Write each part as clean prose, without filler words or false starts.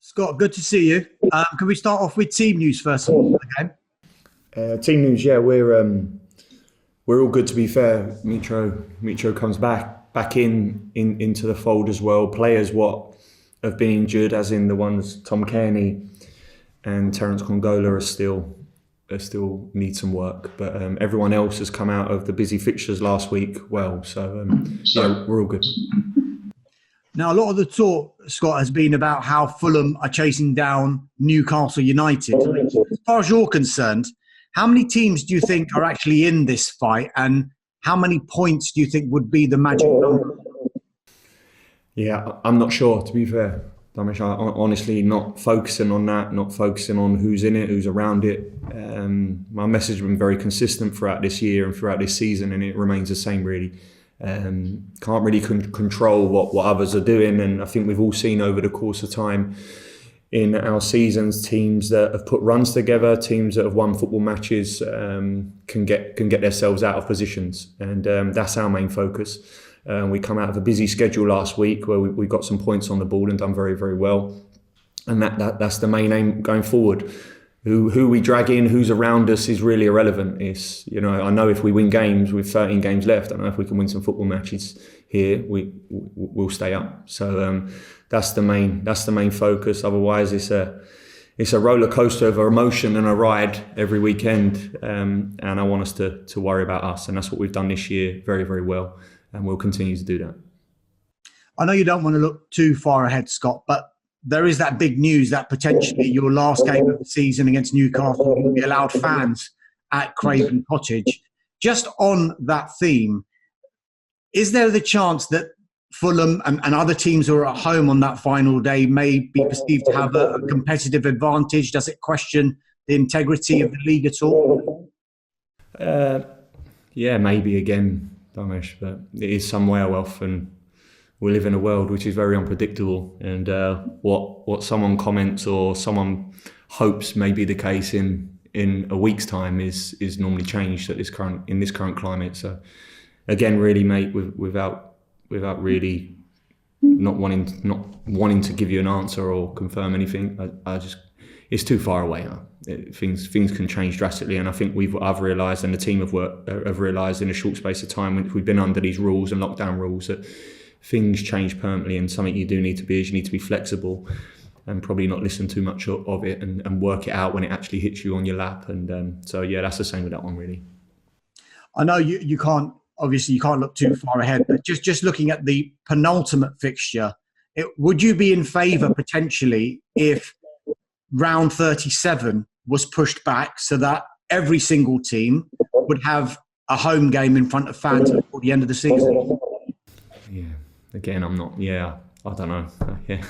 Scott, good to see you. Can we start off with team news first of all again? Team news, yeah, we're all good to be fair. Mitro comes back into the fold as well. Players what have been injured, as in the ones Tom Cairney and Terence Congola are still need some work, but everyone else has come out of the busy fixtures last week well. So yeah, we're all good. Now, a lot of the talk, Scott, has been about how Fulham are chasing down Newcastle United. As far as you're concerned, how many teams do you think are actually in this fight, and how many points do you think would be the magic number? Yeah, I'm not sure, to be fair. Damish, I honestly not focusing on that, not focusing on who's in it, who's around it. My message has been very consistent throughout this year and throughout this season, and it remains the same really. Can't really control what others are doing, and I think we've all seen over the course of time in our seasons teams that have put runs together, teams that have won football matches can get themselves out of positions, and that's our main focus. We come out of a busy schedule last week where we got some points on the board and done very, very well, and that's the main aim going forward. Who we drag in, who's around us is really irrelevant. It's, I know if we win games with 13 games left, I know if we can win some football matches here, we'll stay up. So that's the main focus. Otherwise, it's a roller coaster of emotion and a ride every weekend. And I want us to worry about us, and that's what we've done this year very, very well, and we'll continue to do that. I know you don't want to look too far ahead, Scott, but there is that big news that potentially your last game of the season against Newcastle will be allowed fans at Craven Cottage. Just on that theme, is there the chance that Fulham and other teams who are at home on that final day may be perceived to have a competitive advantage? Does it question the integrity of the league at all? Yeah, maybe again, Damesh, but it is some way off, and we live in a world which is very unpredictable, and what someone comments or someone hopes may be the case in a week's time is normally changed in this current climate. So again, really, mate, without really not wanting to give you an answer or confirm anything, I just, it's too far away now. Things can change drastically, and I think I've realised, and the team have realised in a short space of time when we've been under these rules and lockdown rules, that things change permanently, and something you do need to be is you need to be flexible and probably not listen too much of it and work it out when it actually hits you on your lap. And so yeah, that's the same with that one really. I know you can't look too far ahead, but just looking at the penultimate fixture, would you be in favour potentially if round 37 was pushed back so that every single team would have a home game in front of fans before the end of the season? Yeah. Again, I'm not. Yeah, I don't know. Yeah,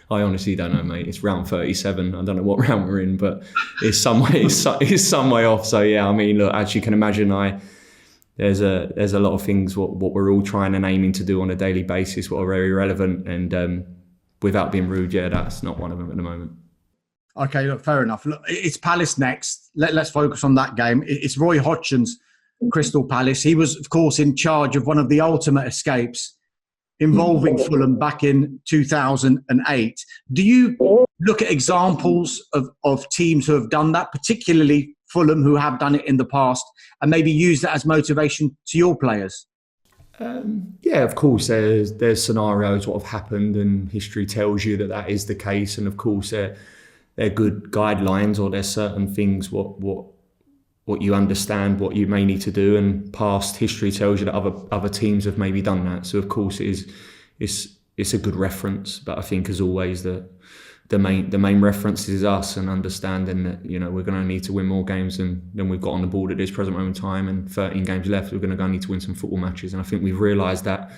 I honestly don't know, mate. It's round 37. I don't know what round we're in, but it's some way off. So yeah, I mean, look, as you can imagine, there's a lot of things what we're all trying and aiming to do on a daily basis what are very relevant, and without being rude, yeah, that's not one of them at the moment. Okay, look, fair enough. Look, it's Palace next. Let's focus on that game. It's Roy Hodgson's Crystal Palace. He was, of course, in charge of one of the ultimate escapes involving Fulham back in 2008. Do you look at examples of teams who have done that, particularly Fulham, who have done it in the past, and maybe use that as motivation to your players? Yeah, of course, there's scenarios what have happened, and history tells you that is the case, and of course they're good guidelines, or there's certain things what you understand, what you may need to do, and past history tells you that other teams have maybe done that. So of course it's a good reference, but I think as always the main reference is us, and understanding that we're going to need to win more games than we've got on the board at this present moment in time, and 13 games left, we're going to need to win some football matches. And I think we've realised that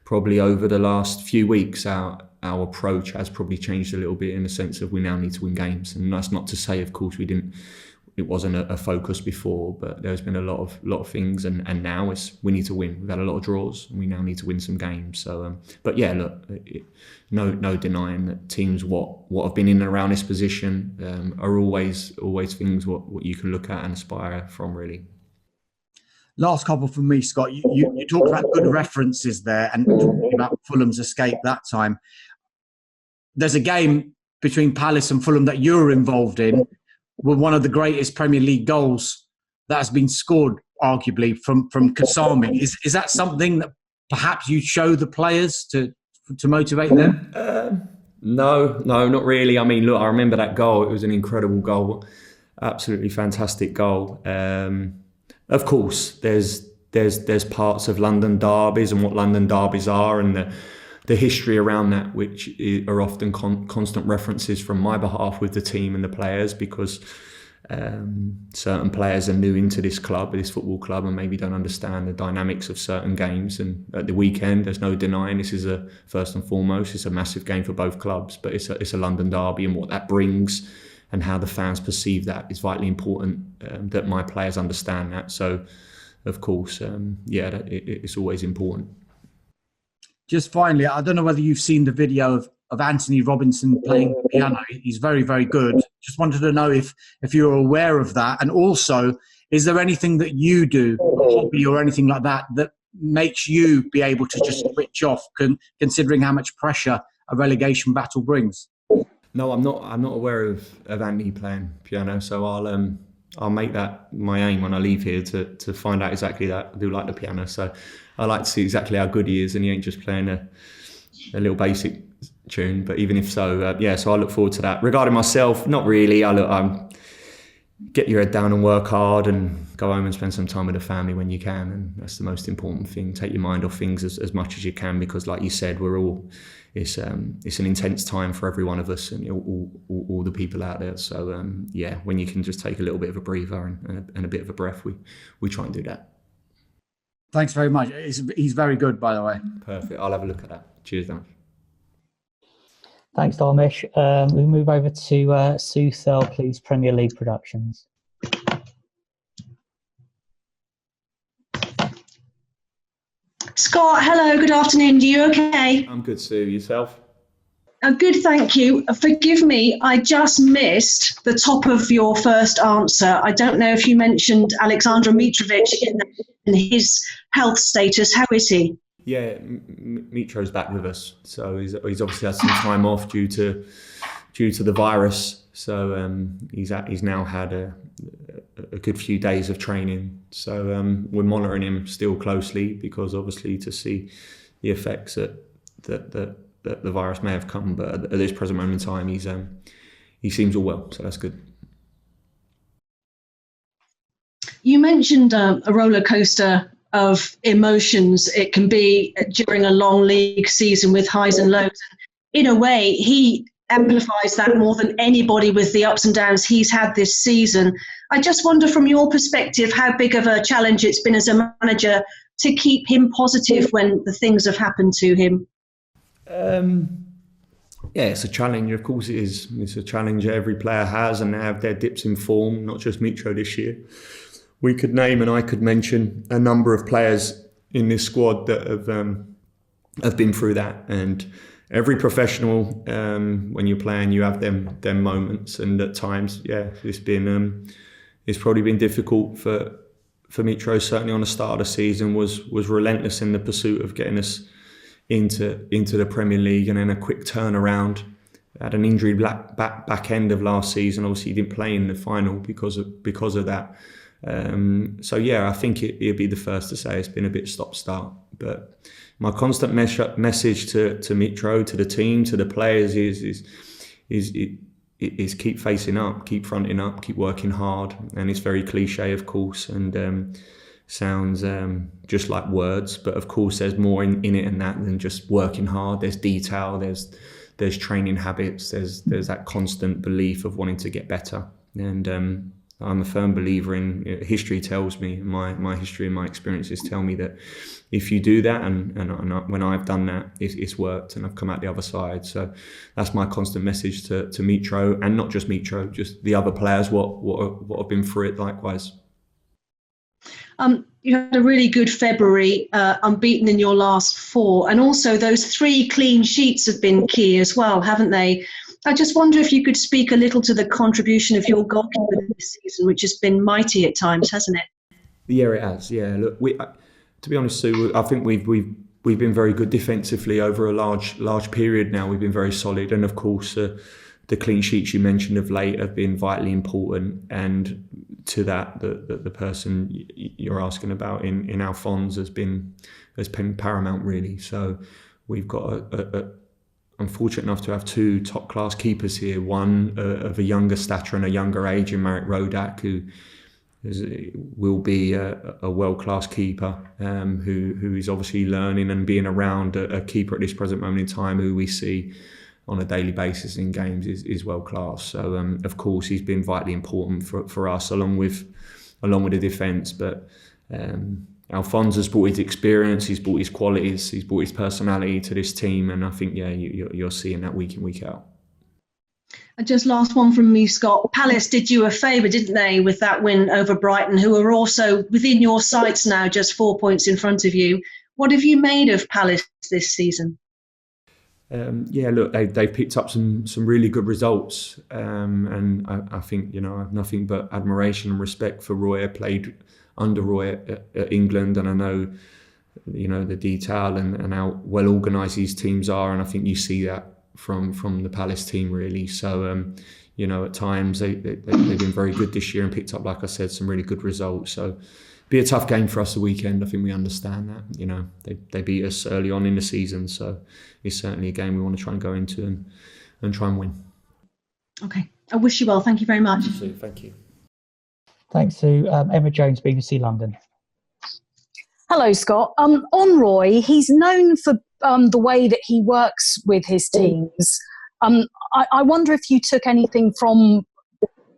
probably over the last few weeks our approach has probably changed a little bit, in the sense of we now need to win games. And that's not to say, of course, it wasn't a focus before, but there's been a lot of things, and now we need to win. We've had a lot of draws, and we now need to win some games. So, but yeah, look, no denying that teams what have been in and around this position are always things what you can look at and aspire from, really. Last couple from me, Scott. You talked about good references there, and talking about Fulham's escape that time. There's a game between Palace and Fulham that you're involved in were one of the greatest Premier League goals that has been scored, arguably, from Kasami. Is that something that perhaps you show the players to motivate them? No, not really. I mean, look, I remember that goal. It was an incredible goal, absolutely fantastic goal. Of course, there's parts of London derbies and what London derbies are, and the history around that, which are often constant references from my behalf with the team and the players, because certain players are new into this football club, and maybe don't understand the dynamics of certain games. And at the weekend, there's no denying this is first and foremost, it's a massive game for both clubs, but it's a London derby, and what that brings and how the fans perceive that is vitally important, that my players understand that. So, of course, it's always important. Just finally, I don't know whether you've seen the video of Antonee Robinson playing the piano. He's very, very good. Just wanted to know if you're aware of that. And also, is there anything that you do, a hobby or anything like that, that makes you be able to just switch off, considering how much pressure a relegation battle brings? No, I'm not aware of Andy playing piano, so I'll make that my aim when I leave here to find out exactly that. I do like the piano, so I like to see exactly how good he is, and he ain't just playing a little basic tune. But even if so, so I look forward to that. Regarding myself, not really. Get your head down and work hard, and go home and spend some time with the family when you can, and that's the most important thing. Take your mind off things as much as you can, because like you said, it's an intense time for every one of us and all the people out there. So when you can just take a little bit of a breather and a bit of a breath, we try and do that. Thanks very much. He's very good, by the way. Perfect. I'll have a look at that. Cheers, Dan. Thanks, Darmish. We move over to Sue Thurl, please. Premier League Productions. Scott, hello, good afternoon. Are you okay? I'm good, Sue. Yourself? Good, thank you. Forgive me, I just missed the top of your first answer. I don't know if you mentioned Aleksandar Mitrović in his health status. How is he? Yeah, Mitro's back with us. So he's obviously had some time off due to the virus. So he's now had a good few days of training. So we're monitoring him still closely, because obviously to see the effects that the virus may have come. But at this present moment in time, he seems all well. So that's good. You mentioned a roller coaster of emotions. It can be during a long league season with highs and lows. In a way, he amplifies that more than anybody with the ups and downs he's had this season. I just wonder, from your perspective, how big of a challenge it's been as a manager to keep him positive when the things have happened to him. It's a challenge. Of course it is. It's a challenge every player has, and they have their dips in form, not just Mitro this year. We could name, and I could mention, a number of players in this squad that have been through that. And every professional, when you're playing, you have them moments. And at times, it's probably been difficult for Mitro. Certainly on the start of the season, was relentless in the pursuit of getting us into the Premier League, and then a quick turnaround. Had an injury back end of last season. Obviously, he didn't play in the final because of that. I think he'd be the first to say it's been a bit stop-start. But my constant message to Mitro, to the team, to the players is keep facing up, keep fronting up, keep working hard. And it's very cliche, of course, and sounds just like words. But of course, there's more in it than just working hard. There's detail. There's training habits. There's that constant belief of wanting to get better. And I'm a firm believer in history. Tells me, my history and my experiences tell me that if you do that, and when I've done that, it's worked, and I've come out the other side. So that's my constant message to Mitro, and not just Mitro, just the other players what have been through it likewise. You had a really good February, unbeaten in your last 4, and also those 3 clean sheets have been key as well, haven't they? I just wonder if you could speak a little to the contribution of your goalkeeper this season, which has been mighty at times, hasn't it? Yeah, it has. Yeah, look, to be honest, Sue, I think we've been very good defensively over a large period now. We've been very solid, and of course, the clean sheets you mentioned of late have been vitally important, and to that, the person you're asking about in Alphonse has been paramount, really. So we've got I'm fortunate enough to have two top class keepers here. One of a younger stature and a younger age in Marek Rodak, who will be a world class keeper, who is obviously learning and being around a keeper at this present moment in time who we see on a daily basis in games is world class. So of course he's been vitally important for us along with the defence. But Alphonse has brought his experience, he's brought his qualities, he's brought his personality to this team, and I think you're seeing that week in, week out. And just last one from me, Scott. Palace did you a favour, didn't they, with that win over Brighton, who are also within your sights now, just 4 points in front of you. What have you made of Palace this season? Look, they've picked up some really good results, and I think I have nothing but admiration and respect for Roy. I played under Roy at England, and I know the detail and how well organised these teams are, and I think you see that from the Palace team, really. So at times they've been very good this year and picked up, like I said, some really good results. So be a tough game for us the weekend. I think we understand that. They beat us early on in the season, so it's certainly a game we want to try and go into and try and win. Okay, I wish you well. Thank you very much. Absolutely. Thank you. Thanks to Emma Jones, BBC London. Hello, Scott. On Roy, he's known for the way that he works with his teams. I wonder if you took anything from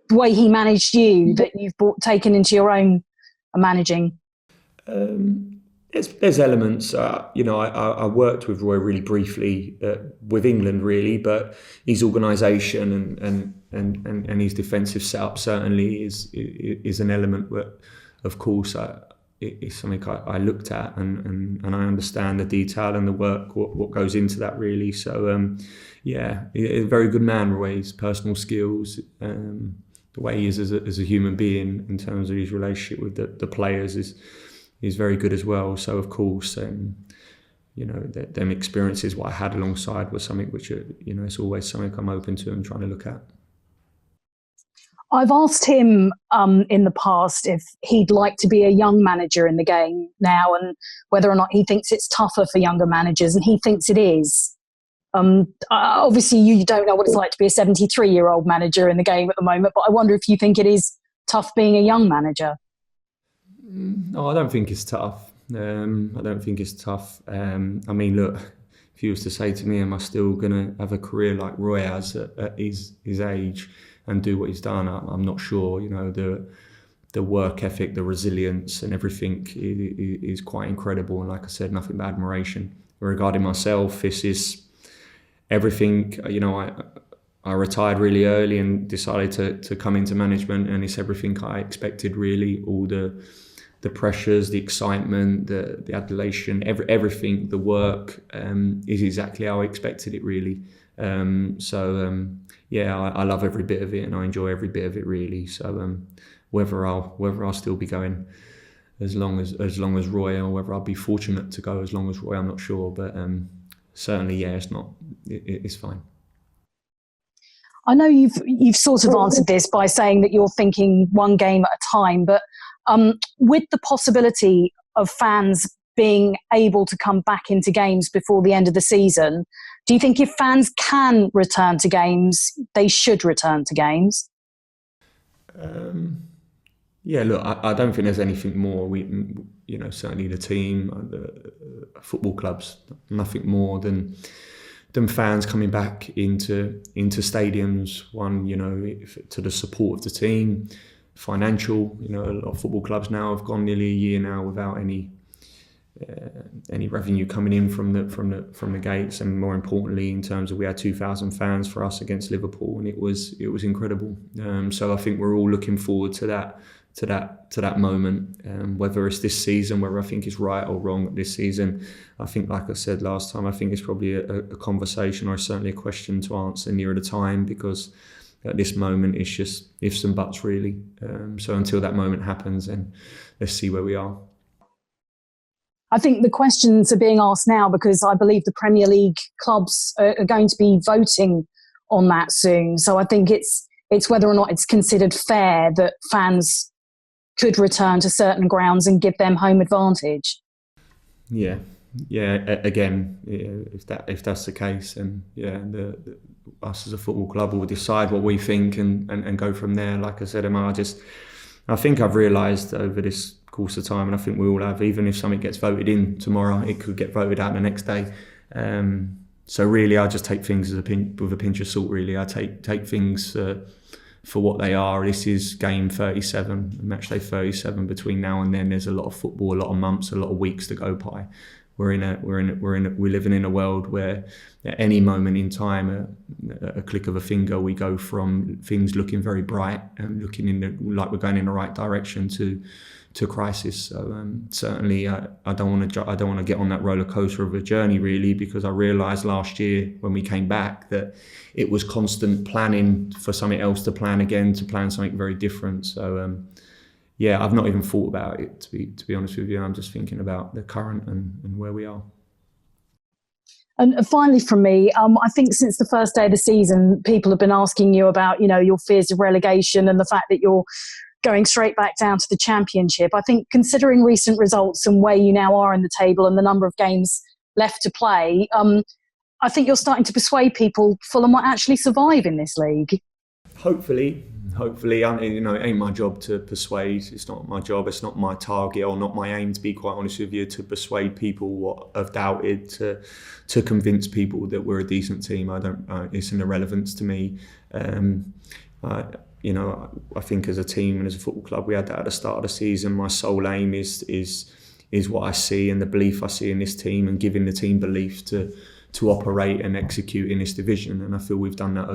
the way he managed you that you've taken into your own managing. There's elements. I worked with Roy really briefly with England, really, but his organisation and his defensive setup certainly is an element that, of course, it's something I looked at and I understand the detail and the work, what goes into that, really. So, he's a very good man, Roy. His personal skills, the way he is as a human being in terms of his relationship with the players is very good as well. So, of course, them experiences, what I had alongside, was something which, it's always something I'm open to and trying to look at. I've asked him in the past if he'd like to be a young manager in the game now, and whether or not he thinks it's tougher for younger managers, and he thinks it is. Obviously, you don't know what it's like to be a 73-year-old manager in the game at the moment, but I wonder if you think it is tough being a young manager. No, I don't think it's tough. I don't think it's tough. I mean, look, if you was to say to me, am I still going to have a career like Roy has at his age and do what he's done, I'm not sure. The work ethic, the resilience and everything is quite incredible. And like I said, nothing but admiration. Regarding myself, this is everything. I retired really early and decided to come into management, and it's everything I expected, really. All the pressures, the excitement, the adulation, everything, the work is exactly how I expected it, really. I love every bit of it and I enjoy every bit of it, really. So whether I'll still be going as long as Roy, or whether I'll be fortunate to go as long as Roy, I'm not sure. But certainly, it's fine. I know you've sort of answered this by saying that you're thinking one game at a time, but with the possibility of fans being able to come back into games before the end of the season, do you think if fans can return to games, they should return to games? Look, I don't think there's anything more. Certainly the team, the football clubs, nothing more than fans coming back into stadiums. One, to the support of the team, financial. A lot of football clubs now have gone nearly a year now without any revenue coming in from the gates, and more importantly, in terms of, we had 2,000 fans for us against Liverpool, and it was incredible. So I think we're all looking forward to that moment. Whether it's this season, whether I think it's right or wrong this season, I think, like I said last time, I think it's probably a conversation, or certainly a question to answer nearer the time, because at this moment it's just ifs and buts, really. So until that moment happens, then let's see where we are. I think the questions are being asked now because I believe the Premier League clubs are going to be voting on that soon. So I think it's whether or not it's considered fair that fans could return to certain grounds and give them home advantage. Yeah. Again, if that's the case, and us as a football club will decide what we think and go from there. Like I said, Emma, I think I've realised over this course of time, and I think we all have, even if something gets voted in tomorrow, it could get voted out the next day. So really, I just take things with a pinch of salt. Really, I take things for what they are. This is game 37, match day 37. Between now and then, there's a lot of football, a lot of months, a lot of weeks to go by. We're living in a world where at any moment in time, a click of a finger, we go from things looking very bright and like we're going in the right direction to crisis. So certainly, I don't want to get on that roller coaster of a journey, really, because I realised last year when we came back that it was constant planning for something else to plan again, to plan something very different. So I've not even thought about it, to be honest with you. I'm just thinking about the current and where we are. And finally, from me, I think since the first day of the season, people have been asking you about, your fears of relegation and the fact that you're going straight back down to the Championship. I think considering recent results and where you now are in the table and the number of games left to play, I think you're starting to persuade people Fulham might actually survive in this league. Hopefully, it ain't my job to persuade. It's not my job. It's not my target or not my aim, to be quite honest with you, to persuade people what have doubted, to convince people that we're a decent team. It's an irrelevance to me. I think as a team and as a football club, we had that at the start of the season. My sole aim is what I see and the belief I see in this team, and giving the team belief to operate and execute in this division. And I feel we've done that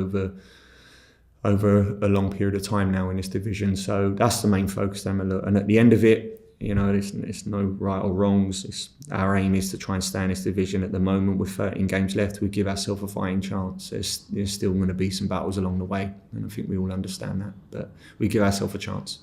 over a long period of time now in this division. So that's the main focus, Emma. And at the end of it, it's no right or wrongs. Our aim is to try and stay in this division. At the moment, with 13 games left, we give ourselves a fighting chance. There's still going to be some battles along the way, and I think we all understand that. But we give ourselves a chance.